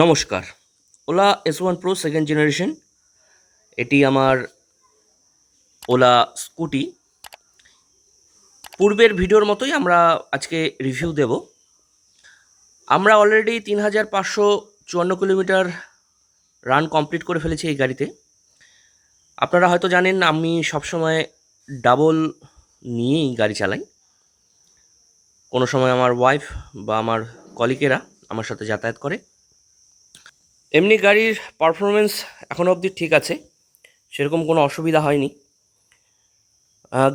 নমস্কার। OLA S1 Pro second generation, এটি আমার ওলা স্কুটি। পূর্বের ভিডিওর মতোই আমরা আজকে রিভিউ দেব। আমরা অলরেডি 3554 কিলোমিটার রান কমপ্লিট করে ফেলেছি এই গাড়িতে। আপনারা হয়তো জানেন আমি সবসময় ডাবল নিয়েই গাড়ি চালাই। কোনো সময় আমার ওয়াইফ বা আমার কলিগেরা আমার সাথে যাতায়াত করে। এমনি গাড়ির পারফরমেন্স এখনও অবধি ঠিক আছে, সেরকম কোনো অসুবিধা হয়নি।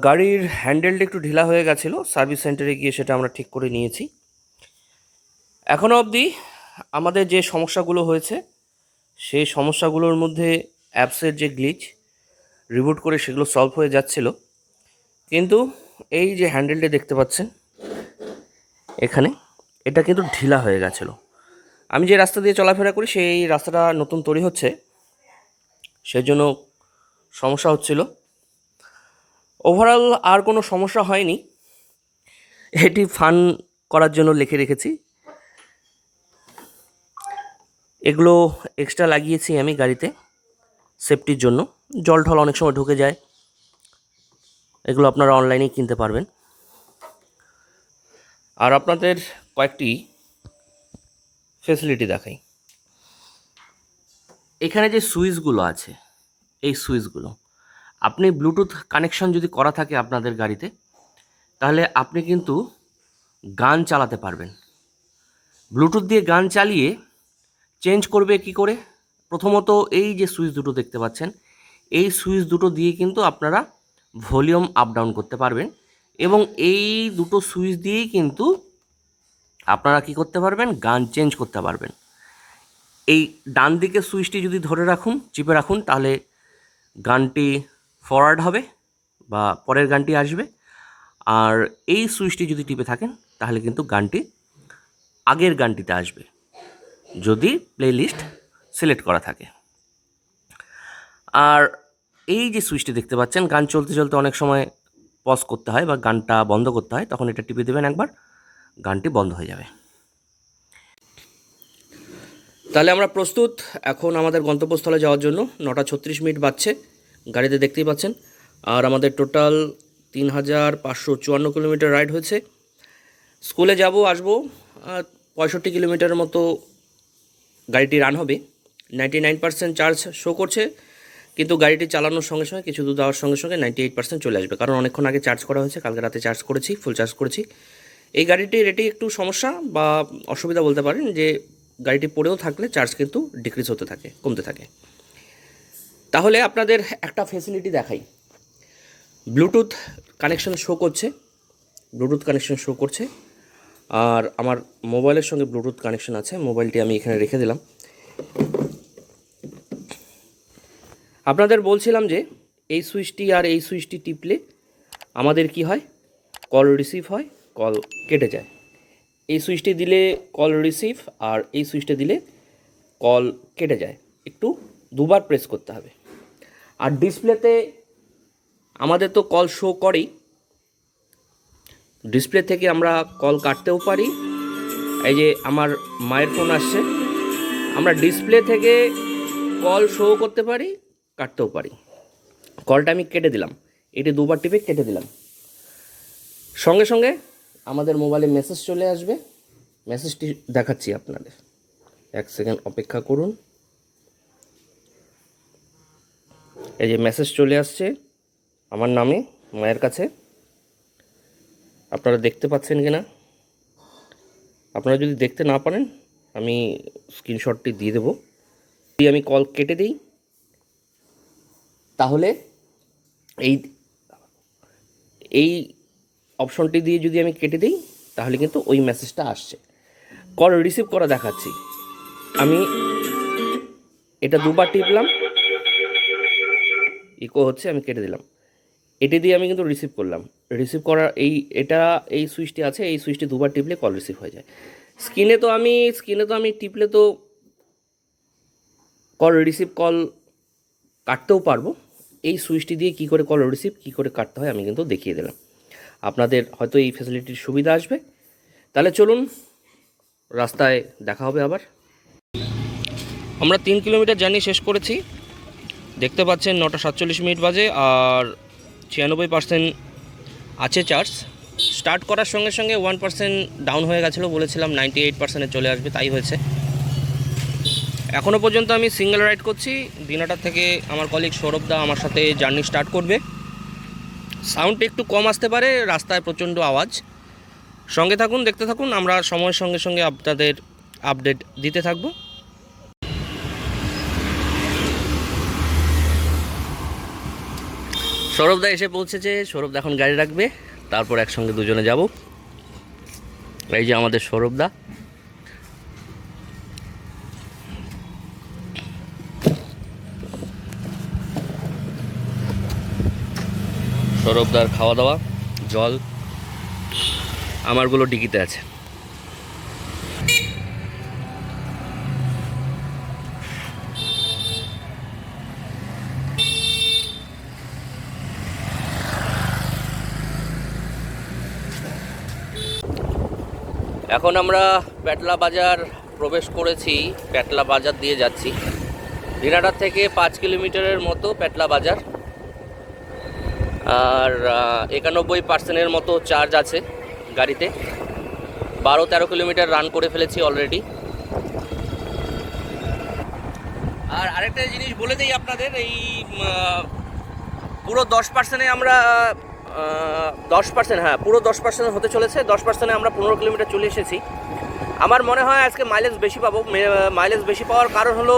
গাড়ির হ্যান্ডেলটা একটু ঢিলা হয়ে গেছিলো, সার্ভিস সেন্টারে গিয়ে সেটা আমরা ঠিক করে নিয়েছি। এখনও অবধি আমাদের যে সমস্যাগুলো হয়েছে সেই সমস্যাগুলোর মধ্যে অ্যাপসের যে গ্লিচ, রিবুট করে সেগুলো সলভ হয়ে যাচ্ছিল। কিন্তু এই যে হ্যান্ডেলটা দেখতে পাচ্ছেন এখানে, এটা কিন্তু ঢিলা হয়ে গেছিলো। আমি যে রাস্তা দিয়ে চলাফেরা করি সেই রাস্তাটা নতুন তৈরি হচ্ছে, সেজন্য সমস্যা হচ্ছিল। ওভারঅল আর কোনো সমস্যা হয়নি। এটি ফান করার জন্য লিখে রেখেছি। এগুলো এক্সট্রা লাগিয়েছি আমি গাড়িতে সেফটির জন্য। জল ঢল অনেক সময় ঢুকে যায়, এগুলো আপনারা অনলাইনেই কিনতে পারবেন। আর আপনাদের কয়েকটি ফেসিলিটি দেখাই। এখানে যে সুইচগুলো আছে, এই সুইচগুলো আপনি ব্লুটুথ কানেকশন যদি করা থাকে আপনাদের গাড়িতে, তাহলে আপনি কিন্তু গান চালাতে পারবেন। ব্লুটুথ দিয়ে গান চালিয়ে চেঞ্জ করবে কি করে? প্রথমত এই যে সুইচ দুটো দেখতে পাচ্ছেন, এই সুইচ দুটো দিয়ে কিন্তু আপনারা ভলিউম আপ ডাউন করতে পারবেন, এবং এই দুটো সুইচ দিয়েই কিন্তু আপনারা কি করতে পারবেন? গান চেঞ্জ করতে পারবেন। এই ডান দিকের সুইচটি যদি ধরে রাখুন, চিপে রাখুন, তাহলে গানটি ফরওয়ার্ড হবে বা পরের গানটি আসবে। আর এই সুইচটি যদি টিপে থাকেন তাহলে কিন্তু গানটি আগের গানটিতে আসবে, যদি প্লেলিস্ট সিলেক্ট করা থাকে। আর এই যে সুইচটি দেখতে পাচ্ছেন, গান চলতে চলতে অনেক সময় পজ করতে হয় বা গানটা বন্ধ করতে হয়, তখন এটা টিপে দেবেন একবার, গানটি বন্ধ হয়ে যাবে। তাহলে আমরা প্রস্তুত এখন আমাদের গন্তব্যস্থলে যাওয়ার জন্য। 9:36 বাজছে, গাড়িতে দেখতেই পাচ্ছেন। আর আমাদের টোটাল 3554 কিলোমিটার রাইড হয়েছে। স্কুলে যাব আসবো 65 কিলোমিটারের মতো গাড়িটি রান হবে। 99% চার্জ শো করছে, কিন্তু গাড়িটি চালানোর সঙ্গে সঙ্গে কিছু দূর যাওয়ার সঙ্গে সঙ্গে 98% চলে আসবে, কারণ অনেকক্ষণ আগে চার্জ করা হয়েছে। কালকে রাতে চার্জ করেছি, ফুল চার্জ করেছি। এই গাড়িটির এটি একটু সমস্যা বা অসুবিধা বলতে পারেন যে গাড়িটি পড়েও থাকলে চার্জ কিন্তু ডিক্রিজ হতে থাকে, কমতে থাকে। তাহলে আপনাদের একটা ফেসিলিটি দেখাই। ব্লুটুথ কানেকশন শো করছে, ব্লুটুথ কানেকশন শো করছে। আর আমার মোবাইলের সঙ্গে ব্লুটুথ কানেকশন আছে, মোবাইলটি আমি এখানে রেখে দিলাম। আপনাদের বলছিলাম যে এই সুইচটি আর এই সুইচটি টিপলে আমাদের কি হয়? কল রিসিভ হয়, কল কেটে যায়। এই সুইচটি দিলে কল রিসিভ, আর এই সুইচটা দিলে কল কেটে যায়। একটু দুবার প্রেস করতে হবে। আর ডিসপ্লেতে আমাদের তো কল শো করেই, ডিসপ্লে থেকে আমরা কল কাটতেও পারি। এই যে আমার মায়ের ফোন আসছে, আমরা ডিসপ্লে থেকে কল শো করতে পারি, কাটতেও পারি। কলটা আমি কেটে দিলাম, এটি দুবার টিপে কেটে দিলাম, সঙ্গে সঙ্গে আমাদের মোবাইলে মেসেজ চলে আসবে। মেসেজটি দেখাচ্ছি আপনাদের, এক সেকেন্ড অপেক্ষা করুন। এই যে মেসেজ চলে আসছে আমার নামে মায়ের কাছে, আপনারা দেখতে পাচ্ছেন কি না? আপনারা যদি দেখতে না পারেন আমি স্ক্রিনশটটি দিয়ে দেবো। যদি আমি কল কেটে দিই তাহলে এই এই অপশনটি দিয়ে যদি আমি কেটে দিই তাহলে কিন্তু ওই মেসেজটা আসছে। কল রিসিভ করা দেখাচ্ছি, আমি এটা দুবার টিপলাম, ইকো হচ্ছে, আমি কেটে দিলাম। এটি দিয়ে আমি কিন্তু রিসিভ করলাম। রিসিভ করার এই সুইচটি আছে, এই সুইচটি দুবার টিপলে কল রিসিভ হয়ে যায়। স্ক্রিনে তো আমি টিপলে তো কল রিসিভ, কল কাটতেও পারবো। এই সুইচটি দিয়ে কী করে কল রিসিভ, কী করে কাটতে হয় আমি কিন্তু দেখিয়ে দিলাম। আপনাদের হয়তো এই ফ্যাসিলিটির সুবিধা আসবে। তাহলে চলুন, রাস্তায় দেখা হবে আবার। আমরা 3 কিলোমিটার জার্নি শেষ করেছি। দেখতে পাচ্ছেন 9:47 বাজে, আর 96% আছে চার্জ। স্টার্ট করার সঙ্গে সঙ্গে 1% ডাউন হয়ে গেছিলো, বলেছিলাম 98%-এ চলে আসবে, তাই হয়েছে। এখনও পর্যন্ত আমি সিঙ্গেল রাইড করছি। দিনাটার থেকে আমার কলিগ সৌরভদা আমার সাথে জার্নি স্টার্ট করবে। সাউন্ডটা একটু কম আসতে পারে, রাস্তায় প্রচণ্ড আওয়াজ। সঙ্গে থাকুন, দেখতে থাকুন, আমরা সময়ের সঙ্গে সঙ্গে আপনাদের আপডেট দিতে থাকব। সৌরভদা এসে পৌঁছেছে। সৌরভদা এখন গাড়ি রাখবে, তারপর একসঙ্গে দুজনে যাব। এই যে আমাদের সৌরভদা। সৌরভদার খাওয়া দাওয়া, জল আমারগুলো ডিকিতে আছে। এখন আমরা পেটলা বাজার প্রবেশ করেছি। পেটলা বাজার দিয়ে যাচ্ছি। দিনাটার থেকে 5 কিলোমিটারের মতো পেটলা বাজার, আর 91%-এর মতো চার্জ আছে গাড়িতে। 12-13 কিলোমিটার রান করে ফেলেছি অলরেডি। আর আরেকটা জিনিস বলে দিই আপনাদের, এই পুরো 10%-এ আমরা 10%, হ্যাঁ পুরো 10% হতে চলেছে। 10%-এ আমরা 15 কিলোমিটার চলে এসেছি। আমার মনে হয় আজকে মাইলেজ বেশি পাবো। মাইলেজ বেশি পাওয়ার কারণ হলো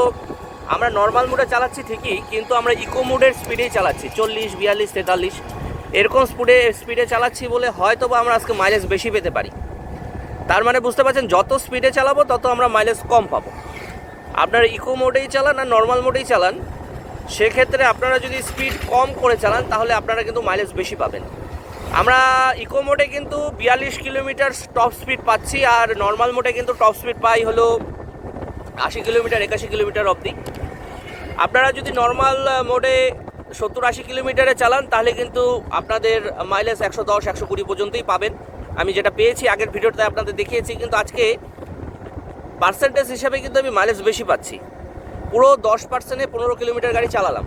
আমরা নর্মাল মোডে চালাচ্ছি ঠিকই, কিন্তু আমরা ইকো মোডের স্পিডেই চালাচ্ছি। 40, 42, 43 এরকম স্পিডে চালাচ্ছি বলে হয়তো বা আমরা আজকে মাইলেজ বেশি পেতে পারি। তার মানে বুঝতে পারছেন, যত স্পিডে চালাবো তত আমরা মাইলেজ কম পাবো। আপনারা ইকো মোডেই চালান আর নর্মাল মোডেই চালান, সেক্ষেত্রে আপনারা যদি স্পিড কম করে চালান তাহলে আপনারা কিন্তু মাইলেজ বেশি পাবেন। আমরা ইকো মোডে কিন্তু 42 কিলোমিটার টপ স্পিড পাচ্ছি, আর নর্মাল মোডে কিন্তু টপ স্পিড পাই হলো 80 কিলোমিটার, 81 কিলোমিটার অবধি। আপনারা যদি নর্মাল মোডে 70-80 কিলোমিটারে চালান তাহলে কিন্তু আপনাদের মাইলেজ 110-120 পর্যন্তই পাবেন। আমি যেটা পেয়েছি আগের ভিডিওতে আপনাদের দেখিয়েছি, কিন্তু আজকে পার্সেন্টেজ হিসাবে কিন্তু আমি মাইলেজ বেশি পাচ্ছি। পুরো 10%-এ 15 কিলোমিটার গাড়ি চালালাম,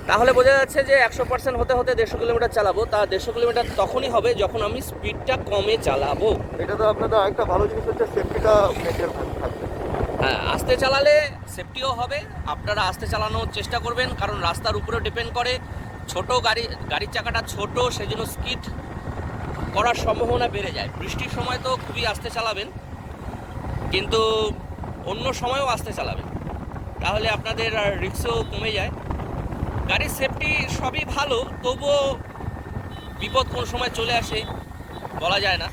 তাহলে বোঝা যাচ্ছে যে 100% হতে হতে 150 কিলোমিটার চালাবো। তা 150 কিলোমিটার তখনই হবে যখন আমি স্পিডটা কমে চালাবো। এটা তো আপনাদের একটা ভালো জিনিস হচ্ছে সেফটিটা মেনটেন থাকবে। হ্যাঁ, আস্তে চালালে সেফটিও হবে। আপনারা আস্তে চালানোর চেষ্টা করবেন, কারণ রাস্তার উপরেও ডিপেন্ড করে। ছোট গাড়ির চাকাটা ছোট, সেই জন্য স্কিড করার সম্ভাবনা বেড়ে যায়। বৃষ্টির সময় তো খুবই আস্তে চালাবেন, কিন্তু অন্য সময়ও আস্তে চালাবেন, তাহলে আপনাদের আর রিস্কও কমে যায়। গাড়ির সেফটি সবই ভালো, তবুও বিপদ কোন সময় চলে আসে বলা যায় না।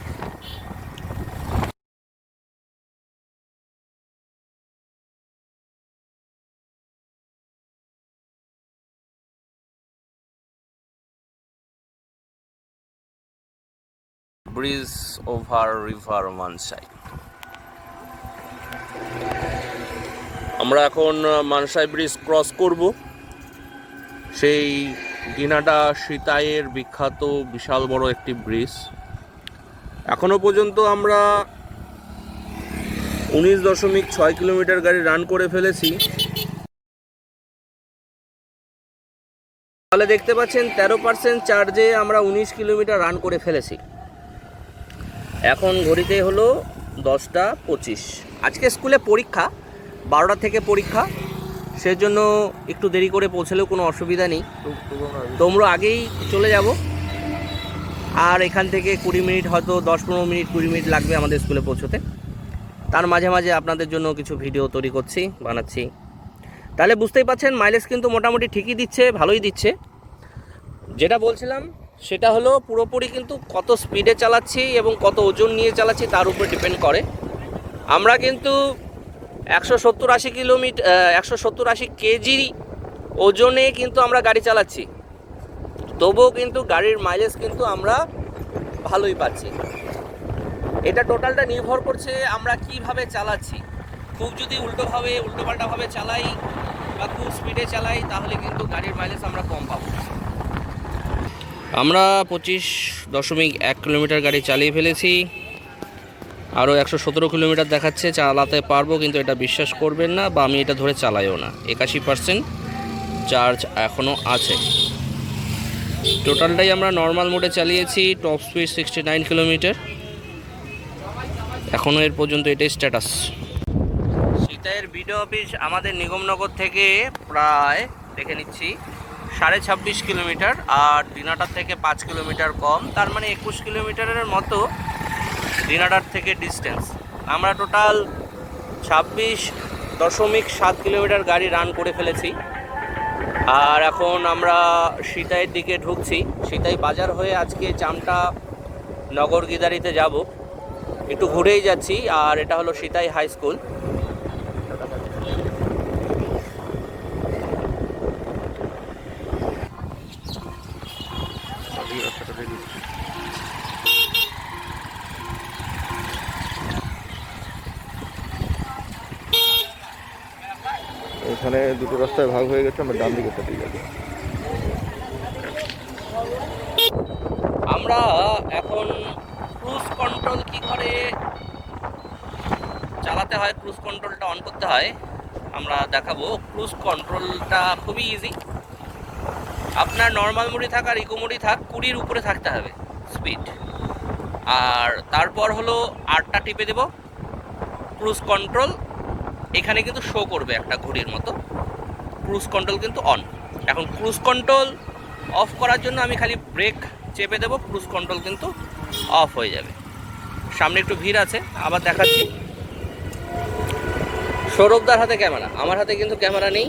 Bridge over river Mansai. আমরা এখন মানসাই ব্রিজ ক্রস করব। সেই দিনাটা সিতাইয়ের বিখ্যাত বিশাল বড় একটি ব্রিজ। এখনো পর্যন্ত আমরা 19.6 কিলোমিটার গাড়ি রান করে ফেলেছি। তাহলে দেখতে পাচ্ছেন 13% চার্জে আমরা 19 কিলোমিটার রান করে ফেলেছি। এখন ঘড়িতে হলো 10:25। আজকে স্কুলে পরীক্ষা, 12টা থেকে পরীক্ষা, সেজন্য একটু দেরি করে পৌঁছলেও কোনো অসুবিধা নেই। তোমরা আগেই চলে যাব, আর এখান থেকে 20 মিনিট, হয়তো 10-15 মিনিট, 20 মিনিট লাগবে আমাদের স্কুলে পৌঁছতে। তার মাঝে মাঝে আপনাদের জন্য কিছু ভিডিও তৈরি করছি, বানাচ্ছি। তাহলে বুঝতেই পাচ্ছেন মাইলেজ কিন্তু মোটামুটি ঠিকই দিচ্ছে, ভালোই দিচ্ছে। যেটা বলছিলাম সেটা হলো পুরোপুরি কিন্তু কত স্পিডে চালাচ্ছি এবং কত ওজন নিয়ে চালাচ্ছি তার উপর ডিপেন্ড করে। আমরা কিন্তু 170-80 কিলোমিটার 170-80 কেজি ওজনে কিন্তু আমরা গাড়ি চালাচ্ছি, তবুও কিন্তু গাড়ির মাইলেজ কিন্তু আমরা ভালোই পাচ্ছি। এটা টোটালটা নির্ভর করছে আমরা কিভাবে চালাচ্ছি। খুব যদি উল্টোপাল্টাভাবে চালাই বা খুব স্পিডে চালাই তাহলে কিন্তু গাড়ির মাইলেজ আমরা কম পাবো। আমরা 25.1 কিলোমিটার গাড়ি চালিয়ে ফেলেছি। আরও 117 কিলোমিটার দেখাচ্ছে, চালাতে পারবো কিন্তু এটা বিশ্বাস করবেন না, বা আমি এটা ধরে চালাইও না। 81% চার্জ এখনও আছে। টোটালটাই আমরা নর্মাল মোডে চালিয়েছি, টপ স্পিড 69 কিলোমিটার। এখনও এর পর্যন্ত এটাই স্ট্যাটাস। সীতাইয়ের বিডিও অফিস আমাদের নিগমনগর থেকে প্রায় দেখে নিচ্ছি 26.5 কিলোমিটার, আর দিনাটার থেকে 5 কিলোমিটার কম, তার মানে 21 কিলোমিটারের মতো দিনাটার থেকে ডিস্টেন্স। আমরা টোটাল 26.7 কিলোমিটার গাড়ি রান করে ফেলেছি। আর এখন আমরা সীতাইয়ের দিকে ঢুকছি। সীতাই বাজার হয়ে আজকে চামটা নগর গিদারিতে যাব, একটু ঘুরেই যাচ্ছি। আর এটা হলো সীতাই হাই স্কুল। এখানে দুটো রাস্তায় ভাগ হয়ে গেছে, আমরা ডান দিকে দিয়ে যাবো। আমরা এখন ক্রুজ কন্ট্রোল কি করে চালাতে হয়, ক্রুজ কন্ট্রোলটা অন করতে হয়, আমরা দেখাবো। ক্রুজ কন্ট্রোলটা খুবই ইজি। আপনার নর্মাল মোডে থাক আর ইকো মোডে থাক, 20-র উপরে থাকতে হবে স্পিড। আর তারপর হলো আরটা টিপে দেব, ক্রুজ কন্ট্রোল এখানে কিন্তু শো করবে একটা ঘড়ির মতো। ক্রুজ কন্ট্রোল কিন্তু অন। এখন ক্রুজ কন্ট্রোল অফ করার জন্য আমি খালি ব্রেক চেপে দেবো, ক্রুজ কন্ট্রোল কিন্তু অফ হয়ে যাবে। সামনে একটু ভিড় আছে, আবার দেখাচ্ছি। সৌরভদার হাতে ক্যামেরা, আমার হাতে কিন্তু ক্যামেরা নেই,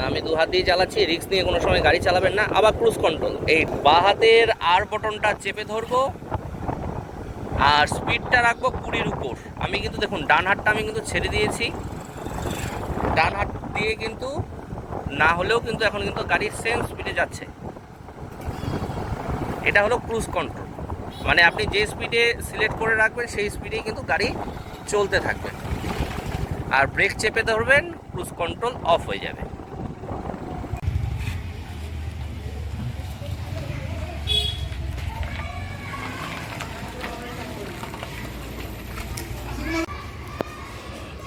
আমি দু হাত দিয়ে চালাচ্ছি। রিস্ক নিয়ে কোনো সময় গাড়ি চালাবেন না। আবার ক্রুজ কন্ট্রোল, এই বাঁ হাতের আর বটনটা চেপে ধরবো আর স্পিডটা রাখবো 20-র উপর। আমি কিন্তু দেখুন ডান হাতটা আমি কিন্তু ছেড়ে দিয়েছি, ডান হাত দিয়ে কিন্তু না হলেও কিন্তু এখন কিন্তু গাড়ির সেম স্পিডে যাচ্ছে। এটা হলো ক্রুজ কন্ট্রোল, মানে আপনি যে স্পিডে সিলেক্ট করে রাখবেন সেই স্পিডেই কিন্তু গাড়ি চলতে থাকবে। আর ব্রেক চেপে ধরবেন, ক্রুজ কন্ট্রোল অফ হয়ে যাবে।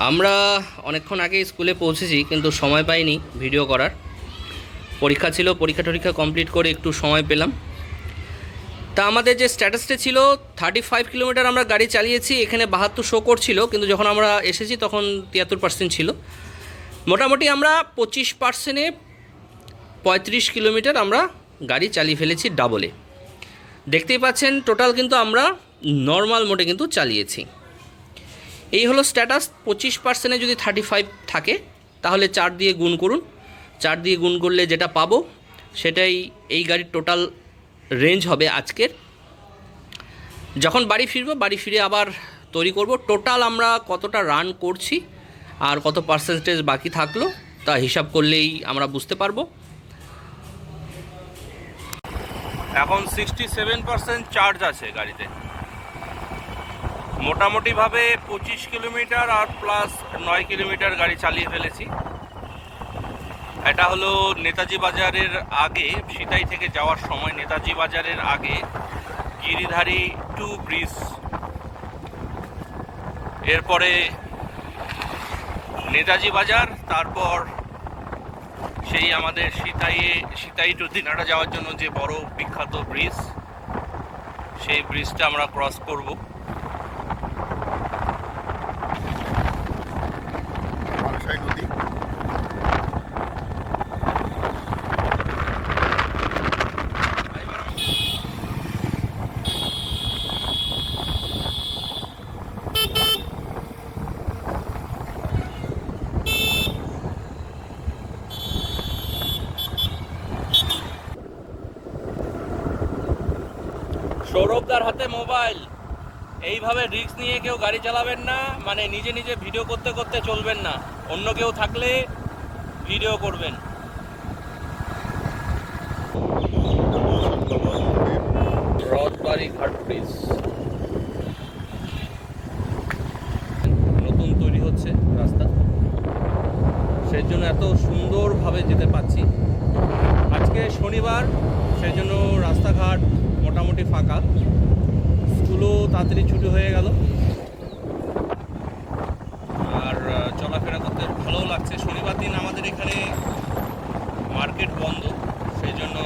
আমরা অনেকক্ষণ আগে স্কুলে পৌঁছেছি, কিন্তু সময় পাইনি ভিডিও করার। পরীক্ষা ছিল, পরীক্ষা কমপ্লিট করে একটু সময় পেলাম। তা আমাদের যে স্ট্যাটাসটা ছিল 35 কিলোমিটার আমরা গাড়ি চালিয়েছি, এখানে 72 শো করছিল, কিন্তু যখন আমরা এসেছি তখন 73% ছিল। মোটামুটি আমরা 25%-এ 35 কিলোমিটার আমরা গাড়ি চালিয়ে ফেলেছি ডাবলে। দেখতেই পাচ্ছেন টোটাল কিন্তু আমরা নর্মাল মোডে কিন্তু চালিয়েছি। এই হলো স্ট্যাটাস। 25%-এ যদি 35 থাকে তাহলে 4 দিয়ে গুণ করুন। 4 দিয়ে গুণ করলে যেটা পাবো সেটাই এই গাড়ির টোটাল রেঞ্জ হবে আজকের। যখন বাড়ি ফিরবো, বাড়ি ফিরে আবার তৈরি করব টোটাল আমরা কতটা রান করছি আর কত পার্সেন্টেজ বাকি থাকলো, তা হিসাব করলেই আমরা বুঝতে পারবো। এখন 67% চার্জ আছে গাড়িতে। মোটামুটিভাবে 25 কিলোমিটার আর প্লাস 9 কিলোমিটার গাড়ি চালিয়ে ফেলেছি। এটা হলো নেতাজি বাজারের আগে, সীতাই থেকে যাওয়ার সময় নেতাজি বাজারের আগে গিরিধারী 2 ব্রিজ, এরপরে নেতাজি বাজার, তারপর সেই আমাদের সীতাই টু দিনাটা যাওয়ার জন্য যে বড় বিখ্যাত ব্রিজ, সেই ব্রিজটা আমরা ক্রস করব। সৌরভদার হাতে মোবাইল, এইভাবে রিস্ক নিয়ে কেউ গাড়ি চালাবেন না, মানে নিজে নিজে ভিডিও করতে করতে চলবেন না, অন্য কেউ থাকলে ভিডিও করবেন। রথবাড়ি ঘাট ব্রিজ নতুন তৈরি হচ্ছে রাস্তা, সেই জন্য এত সুন্দরভাবে যেতে পাচ্ছি। আজকে শনিবার, সেই জন্য রাস্তাঘাট মোটামুটি ফাঁকা। স্কুলও তাড়াতাড়ি ছুটি হয়ে গেল। আর চলাফেরা করতে ভালোও লাগছে। শনিবার দিন আমাদের এখানে মার্কেট বন্ধ, সেই জন্য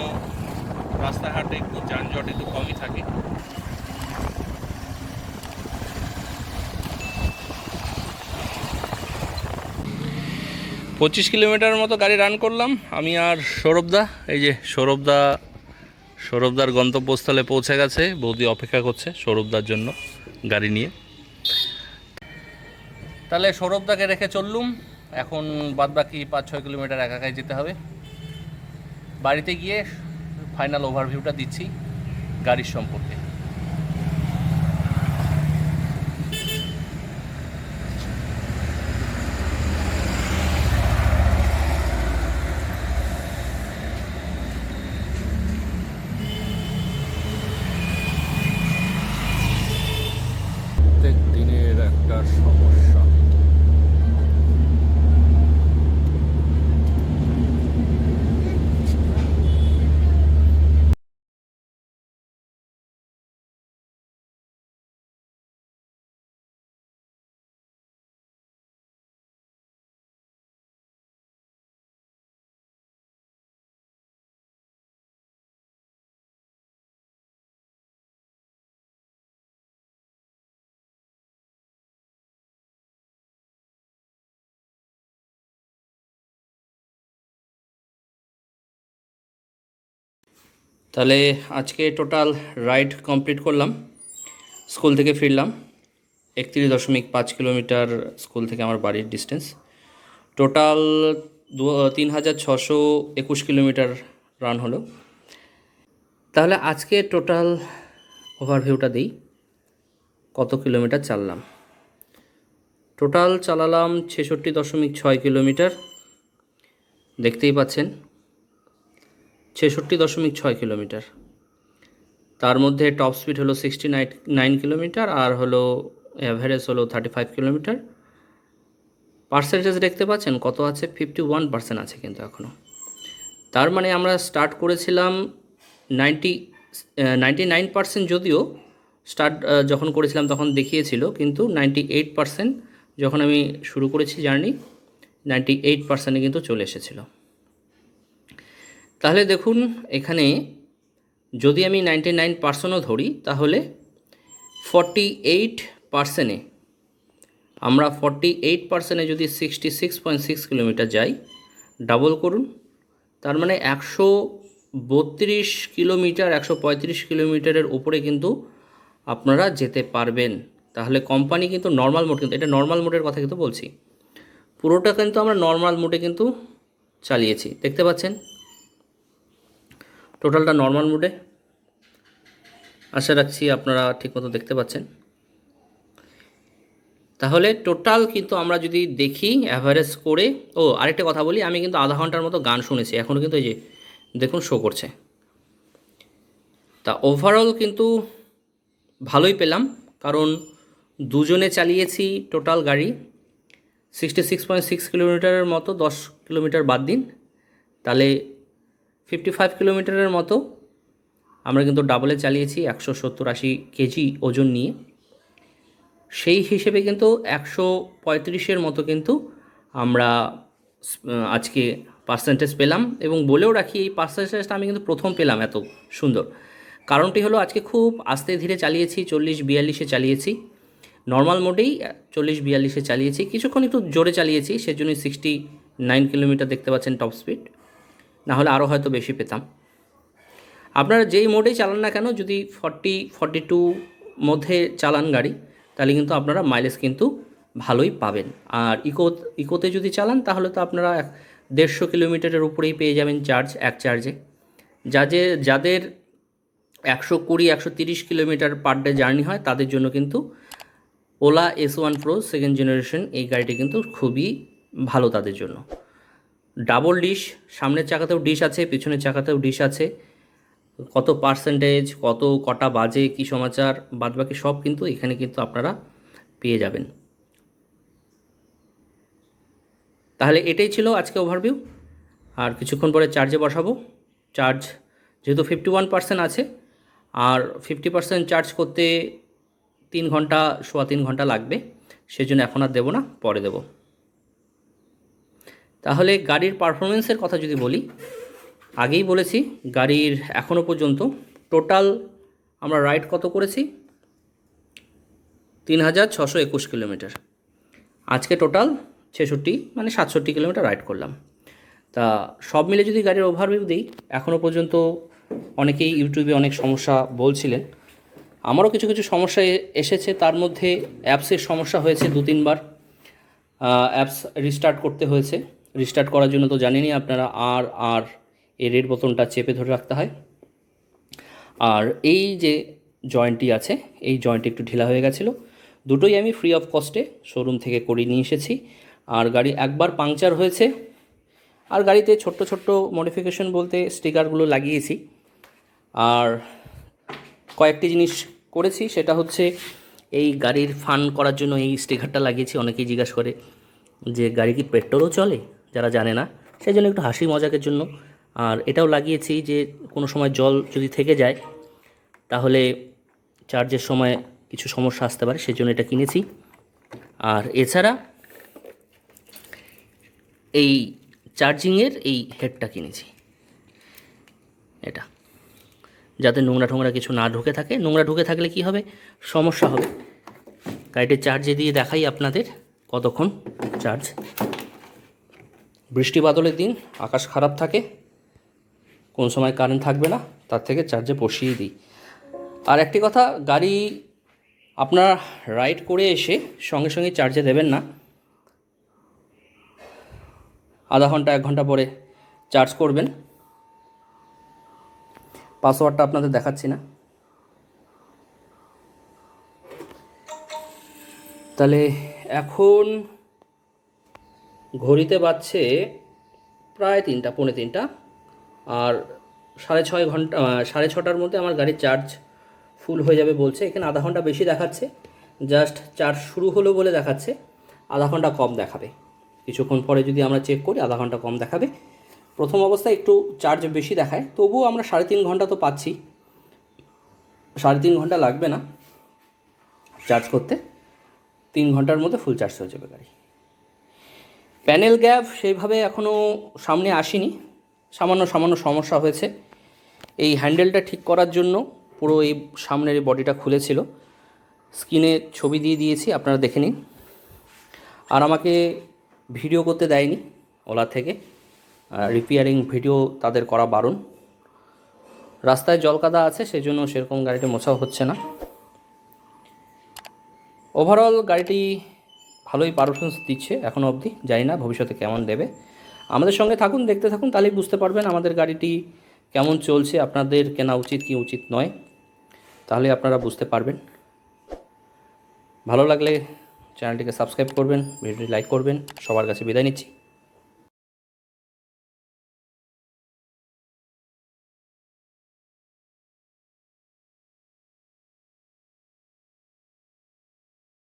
রাস্তাঘাটে একটু যানজট একটু কমই থাকে। 25 কিলোমিটার মতো গাড়ি রান করলাম আমি আর সৌরভদা। এই যে সৌরভদার গন্তব্যস্থলে পৌঁছে গেছে, বৌদি অপেক্ষা করছে সৌরভদার জন্য গাড়ি নিয়ে। তাহলে সৌরভদাকে রেখে চললুম। এখন বাদবাকি 5-6 কিলোমিটার একাই যেতে হবে। বাড়িতে গিয়ে ফাইনাল ওভারভিউটা দিচ্ছি গাড়ির সম্পর্কে। প্রত্যেক দিনের একটা সমস্যা। তাহলে আজকে টোটাল রাইড কমপ্লিট করলাম। স্কুল থেকে ফিরলাম, 31.5 কিলোমিটার স্কুল থেকে আমার বাড়ির ডিস্টেন্স। টোটাল 3621 কিলোমিটার রান হলো। তাহলে আজকে টোটাল ওভারভিউটা দিই, কত কিলোমিটার চাললাম। টোটাল চালালাম 66.6 কিলোমিটার, দেখতেই পাচ্ছেন 66.6 কিলোমিটার। তার মধ্যে টপ স্পিড হলো 69 কিলোমিটার, আর হলো অ্যাভারেজ হলো 35 কিলোমিটার। পার্সেন্টেজ দেখতে পাচ্ছেন কত আছে, 51% আছে কিন্তু এখনও। তার মানে আমরা স্টার্ট করেছিলাম 99%, যদিও স্টার্ট যখন করেছিলাম তখন দেখিয়েছিল, কিন্তু 98% যখন আমি শুরু করেছি জার্নি, 98%-এ কিন্তু চলে এসেছিল। তাহলে দেখুন এখানে যদি আমি 99%ও ধরি, তাহলে 48%-এ আমরা 48%-এ যদি 66.6 কিলোমিটার যাই, ডাবল করুন, তার মানে 132 কিলোমিটার, 135 কিলোমিটারের উপরে কিন্তু আপনারা যেতে পারবেন। তাহলে কোম্পানি কিন্তু নর্মাল মোড, কিন্তু এটা নর্মাল মোডের কথা কিন্তু বলছি, পুরোটা কিন্তু আমরা নর্মাল মোডে কিন্তু চালিয়েছি। দেখতে পাচ্ছেন টোটালটা নর্মাল মোডে। আশা রাখছি আপনারা ঠিকমতো দেখতে পাচ্ছেন। তাহলে টোটাল কিন্তু আমরা যদি দেখি অ্যাভারেজ করে, আরেকটা কথা বলি, আমি কিন্তু আধা ঘন্টার মতো গান শুনেছি, এখনও কিন্তু এই যে দেখুন শো করছে। তা ওভারঅল কিন্তু ভালোই পেলাম, কারণ দুজনে চালিয়েছি টোটাল গাড়ি 66.6 কিলোমিটারের মতো, 10 কিলোমিটার বাদ দিন, তাহলে 55 কিলোমিটারের মতো আমরা কিন্তু ডাবলে চালিয়েছি 170-80 কেজি ওজন নিয়ে। সেই হিসেবে কিন্তু 135-এর মতো কিন্তু আমরা আজকে পার্সেন্টেজ পেলাম। এবং বলেও রাখি, এই পার্সেন্টেজটা আমি কিন্তু প্রথম পেলাম এত সুন্দর। কারণটি হলো আজকে খুব আস্তে ধীরে চালিয়েছি, 40-42-এ চালিয়েছি, নর্মাল মোডেই 40-42-এ চালিয়েছি, কিছুক্ষণ একটু জোরে চালিয়েছি, সেজন্যই 69 কিলোমিটার দেখতে পাচ্ছেন টপ স্পিড, না হলে আরও হয়তো বেশি পেতাম। আপনারা যেই মোডেই চালান না কেন, যদি 40-42 মধ্যে চালান গাড়ি, তাহলে কিন্তু আপনারা মাইলেজ কিন্তু ভালোই পাবেন। আর ইকোতে যদি চালান, তাহলে তো আপনারা 150 কিলোমিটারের উপরেই পেয়ে যাবেন চার্জ, এক চার্জে। যাদের 120-130 কিলোমিটার পার ডে জার্নি হয়, তাদের জন্য কিন্তু OLA S1 Pro second generation এই গাড়িটি কিন্তু খুবই ভালো তাদের জন্য। ডাবল ডিশ, সামনের চাকাতেও ডিশ আছে, পিছনের চাকাতেও ডিশ আছে, কত পার্সেন্টেজ, কটা বাজে, কী সমাচার, বাদবাকি সব কিন্তু এখানে কিন্তু আপনারা পেয়ে যাবেন। তাহলে এটাই ছিল আজকে ওভারভিউ। আর কিছুক্ষণ পরে চার্জে বসাবো। চার্জ যেহেতু 51% আছে, আর 50% চার্জ করতে 3 ঘন্টা, সোয়া 3 ঘন্টা লাগবে, সেজন্য এখন আর দেবো না, পরে দেবো। তাহলে গাড়ির পারফরমেন্সের কথা যদি বলি, আগেই বলেছি গাড়ির এখনও পর্যন্ত টোটাল আমরা রাইড কত করেছি, 3621 কিলোমিটার। আজকে টোটাল 66 মানে 67 কিলোমিটার রাইড করলাম। তা সব মিলে যদি গাড়ির ওভারভিউ দিই, এখনও পর্যন্ত অনেকেই ইউটিউবে অনেক সমস্যা বলছিলেন, আমারও কিছু কিছু সমস্যা এসেছে। তার মধ্যে অ্যাপসের সমস্যা হয়েছে 2-3 বার, অ্যাপস রিস্টার্ট করতে হয়েছে। রিস্টার্ট করার জন্য তো জানেনই আপনারা, আর এই রেড বোতামটা চেপে ধরে রাখতে হয়। আর এই যে জয়েন্টটি আছে, এই জয়েন্টটি একটু ঢিলা হয়ে গেছিলো, দুটোই আমি ফ্রি অফ কস্টে শোরুম থেকে করিয়ে নিয়ে এসেছি। আর গাড়ি একবার পাংচার হয়েছে, আর গাড়িতে ছোট্ট ছোট্ট মডিফিকেশন বলতে স্টিকারগুলো লাগিয়েছি। আর কয়েকটি জিনিস করেছি, সেটা হচ্ছে এই গাড়ির ফান করার জন্য এই স্টিকারটা লাগিয়েছি। অনেকেই জিজ্ঞাসা করে যে গাড়ি কি পেট্রোলও চলে, যারা জানে না, সেই জন্য একটু হাসি মজাকের জন্য। আর এটাও লাগিয়েছি যে কোনো সময় জল যদি থেকে যায় তাহলে চার্জের সময় কিছু সমস্যা আসতে পারে, সেজন্য এটা কিনেছি। আর এছাড়া এই চার্জিংয়ের এই হেডটা কিনেছি, এটা যাতে নোংরা টোংরা কিছু না ঢুকে থাকে। নোংরা ঢুকে থাকলে কি হবে, সমস্যা হবে। গাড়িটি চার্জে দিয়ে দেখাই আপনাদের কতক্ষণ চার্জ। বৃষ্টি বাদলের দিন আকাশ খারাপ থাকে, কোন সময় কারেন্ট থাকবে না, তার থেকে চার্জে বসিয়ে দিই। আর একটি কথা, গাড়ি আপনার রাইড করে এসে সঙ্গে সঙ্গে চার্জে দেবেন না, আধা ঘন্টা 1 ঘন্টা পরে চার্জ করবেন। পাসওয়ার্ডটা আপনাদের দেখাচ্ছি না। তাহলে এখন ঘড়িতে বাজছে প্রায় 3টা, পৌনে 3টা, আর 6.5 ঘন্টা, 6:30টার মধ্যে আমার গাড়ির চার্জ ফুল হয়ে যাবে বলছে। এখানে আধা ঘন্টা বেশি দেখাচ্ছে, জাস্ট চার্জ শুরু হলো বলে দেখাচ্ছে, আধা ঘন্টা কম দেখাবে। কিছুক্ষণ পরে যদি আমরা চেক করি, আধা ঘন্টা কম দেখাবে। প্রথম অবস্থায় একটু চার্জ বেশি দেখায়, তবুও আমরা 3.5 ঘন্টা তো পাচ্ছি, 3.5 ঘন্টা লাগবে না চার্জ করতে। 3 ঘন্টার মধ্যে ফুল চার্জ হয়ে যাবে গাড়ি। প্যানেল গ্যাপ সেইভাবে এখনও সামনে আসেনি, সামান্য সামান্য সমস্যা হয়েছে। এই হ্যান্ডেলটা ঠিক করার জন্য পুরো এই সামনের এই বডিটা খুলেছিল, স্ক্রিনে ছবি দিয়ে দিয়েছি, আপনারা দেখে নিন। আর আমাকে ভিডিও করতে দেয়নি ওলা থেকে, রিপেয়ারিং ভিডিও তাদের করা বারণ। রাস্তায় জলকাদা আছে, সেই জন্য সেরকম গাড়িটা মোছাও হচ্ছে না। ওভারঅল গাড়িটি ভালোই পারফরমেন্স দিচ্ছে এখনও অবধি, জানি না ভবিষ্যতে কেমন দেবে। আমাদের সঙ্গে থাকুন, দেখতে থাকুন, তাহলেই বুঝতে পারবেন আমাদের গাড়িটি কেমন চলছে, আপনাদের কেনা উচিত কি উচিত নয়, তাহলে আপনারা বুঝতে পারবেন। ভালো লাগলে চ্যানেলটিকে সাবস্ক্রাইব করবেন, ভিডিওটি লাইক করবেন। সবার কাছে বিদায় নিচ্ছি।